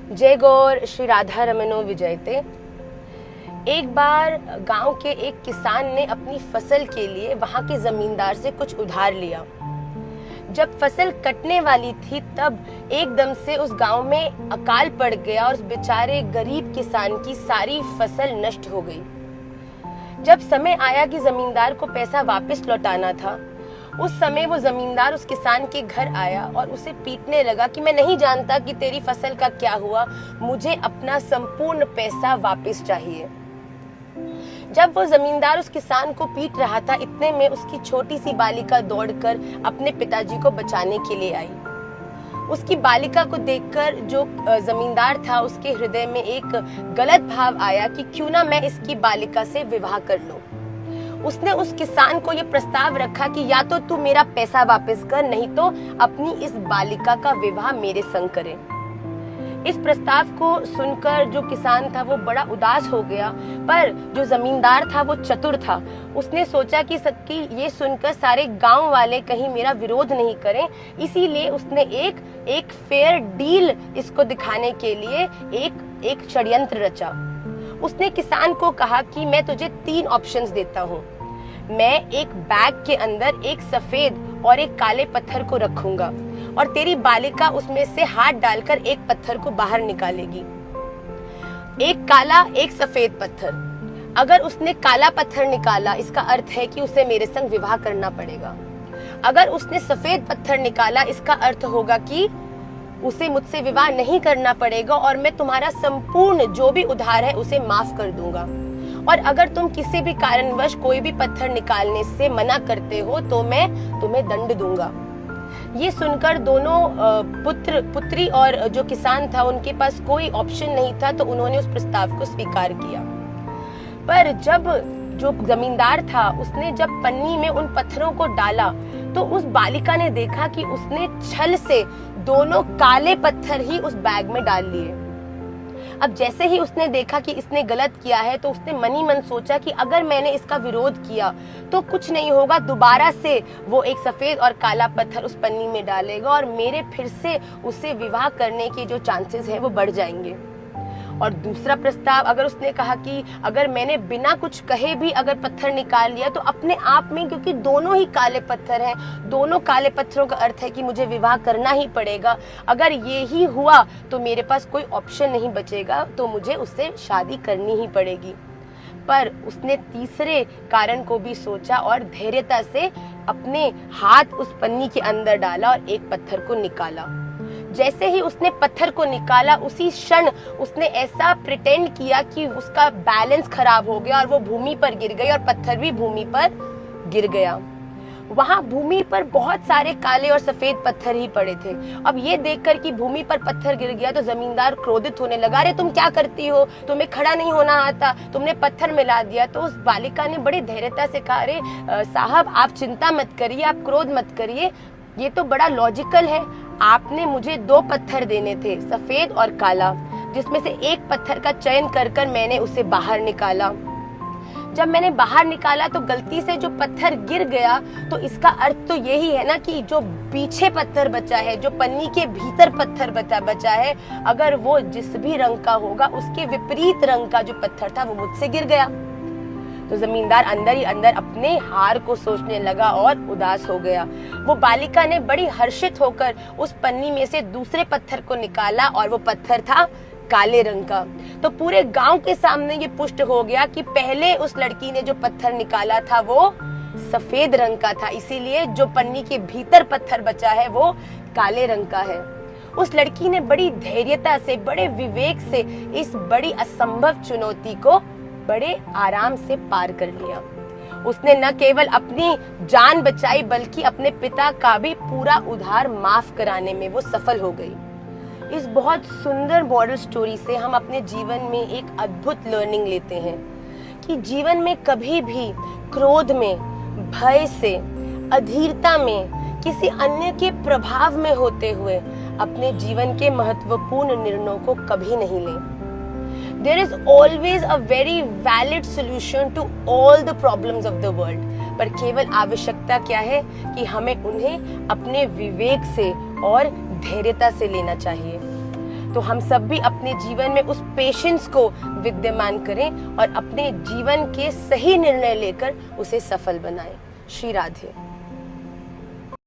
जय गौर श्री राधा रमनो विजयते। एक बार गांव के एक किसान ने अपनी फसल के लिए वहां के जमींदार से कुछ उधार लिया। जब फसल कटने वाली थी तब एकदम से उस गांव में अकाल पड़ गया और उस बेचारे गरीब किसान की सारी फसल नष्ट हो गई। जब समय आया कि जमींदार को पैसा वापस लौटाना था, उस समय वो जमींदार उस किसान के घर आया और उसे पीटने लगा कि मैं नहीं जानता कि तेरी फसल का क्या हुआ, मुझे अपना संपूर्ण पैसा वापस चाहिए। जब वो जमींदार उस किसान को पीट रहा था, इतने में उसकी छोटी सी बालिका दौड़कर अपने पिताजी को बचाने के लिए आई। उसकी बालिका को देखकर जो जमींदार था, उसके हृदय में एक गलत भाव आया कि क्यों ना मैं इसकी बालिका से विवाह कर लूं। उसने उस किसान को ये प्रस्ताव रखा कि या तो तू मेरा पैसा वापस कर, नहीं तो अपनी इस बालिका का विवाह मेरे संग करे। इस प्रस्ताव को सुनकर जो किसान था वो बड़ा उदास हो गया, पर जो जमींदार था वो चतुर था। उसने सोचा कि ये सुनकर सारे गांव वाले कहीं मेरा विरोध नहीं करें, इसीलिए उसने एक फेयर डील इसको दिखाने के लिए एक षड्यंत्र रचा। उसने किसान को कहा कि मैं तुझे 3 ऑप्शंस देता हूँ। मैं एक बैग के अंदर एक सफेद और एक काले पत्थर को रखूंगा और तेरी बालिका उसमें से हाथ डालकर एक पत्थर को बाहर निकालेगी। एक काला एक सफेद पत्थर। अगर उसने काला पत्थर निकाला, इसका अर्थ है कि उसे मेरे संग विवाह करना पड़ेगा। अगर उसने सफेद पत्थर निकाला, इसका अर्थ होगा कि उसे मुझसे विवाह नहीं करना पड़ेगा और मैं तुम्हारा संपूर्ण जो भी उधार है उसे माफ कर दूंगा। और अगर तुम किसी भी कारणवश कोई भी पत्थर निकालने से मना करते हो तो मैं तुम्हें दंड दूंगा। ये सुनकर दोनों पुत्री और जो किसान था उनके पास कोई ऑप्शन नहीं था, तो उन्होंने उस प्रस्ताव को स्वीकार किया। पर जब जो जमींदार था उसने जब पन्नी में उन पत्थरों को डाला तो उस बालिका ने देखा कि उसने छल से दोनों काले पत्थर ही उस बैग में डाल लिए। अब जैसे ही उसने देखा कि इसने गलत किया है तो उसने मन ही मन सोचा कि अगर मैंने इसका विरोध किया तो कुछ नहीं होगा, दोबारा से वो एक सफेद और काला पत्थर उस पन्नी में डालेगा और मेरे फिर से उसे विवाह करने के जो चांसेस है वो बढ़ जाएंगे। और दूसरा प्रस्ताव, अगर उसने कहा कि अगर मैंने बिना कुछ कहे भी अगर पत्थर निकाल लिया तो अपने आप में, क्योंकि दोनों ही काले पत्थर हैं, दोनों काले पत्थरों का अर्थ है कि मुझे विवाह करना ही पड़ेगा। अगर ये ही हुआ तो मेरे पास कोई ऑप्शन नहीं बचेगा, तो मुझे उससे शादी करनी ही पड़ेगी। पर उसने तीसरे कारण को भी सोचा और धैर्यता से अपने हाथ उस पन्नी के अंदर डाला और एक पत्थर को निकाला। जैसे ही उसने पत्थर को निकाला, उसी क्षण उसने ऐसा प्रिटेंड किया कि उसका बैलेंस खराब हो गया और वो भूमि पर गिर गई और पत्थर भी भूमि पर गिर गया। वहां भूमि पर बहुत सारे काले और सफेद पत्थर ही पड़े थे। अब ये देखकर कि भूमि पर पत्थर गिर गया तो जमींदार क्रोधित होने लगा। अरे तुम क्या करती हो, तुम्हें खड़ा नहीं होना आता, तुमने पत्थर मिला दिया। तो उस बालिका ने बड़ी धैर्यता से कहा, अरे साहब आप चिंता मत करिए, आप क्रोध मत करिए, ये तो बड़ा लॉजिकल है। आपने मुझे 2 पत्थर देने थे, सफेद और काला, जिसमें से एक पत्थर का चयन कर मैंने उसे बाहर निकाला। जब मैंने बाहर निकाला तो गलती से जो पत्थर गिर गया, तो इसका अर्थ तो यही है ना कि जो पीछे पत्थर बचा है, जो पन्नी के भीतर पत्थर बचा है, अगर वो जिस भी रंग का होगा उसके विपरीत रंग का जो पत्थर था वो मुझसे गिर गया। तो जमींदार अंदर ही अंदर अपने हार को सोचने लगा और उदास हो गया। वो बालिका ने बड़ी हर्षित होकर उस पन्नी में से दूसरे पत्थर को निकाला और वो पत्थर था काले रंग का। तो पूरे गांव के सामने ये पुष्ट हो गया कि पहले उस लड़की ने जो पत्थर निकाला था वो सफेद रंग का था, इसीलिए जो पन्नी के भीतर पत्थर बचा है वो काले रंग का है। उस लड़की ने बड़ी धैर्यता से, बड़े विवेक से इस बड़ी असंभव चुनौती को बड़े आराम से पार कर लिया। उसने न केवल अपनी जान बचाई बल्कि अपने पिता का भी पूरा उधार माफ कराने में वो सफल हो गई। इस बहुत सुंदर मॉरल स्टोरी से हम अपने जीवन में एक अद्भुत लर्निंग लेते हैं कि जीवन में कभी भी क्रोध में, भय से, अधीरता में, किसी अन्य के प्रभाव में होते हुए अपने जीवन के महत्वपूर्ण निर्णयों को कभी नहीं लें। There is always a very valid solution to all the problems of the world. पर केवल आवश्यकता क्या है कि हमें उन्हें अपने विवेक से और धैर्यता से लेना चाहिए। तो हम सब भी अपने जीवन में उस पेशेंस को विद्यमान करें और अपने जीवन के सही निर्णय लेकर उसे सफल बनाएं। श्री राधे।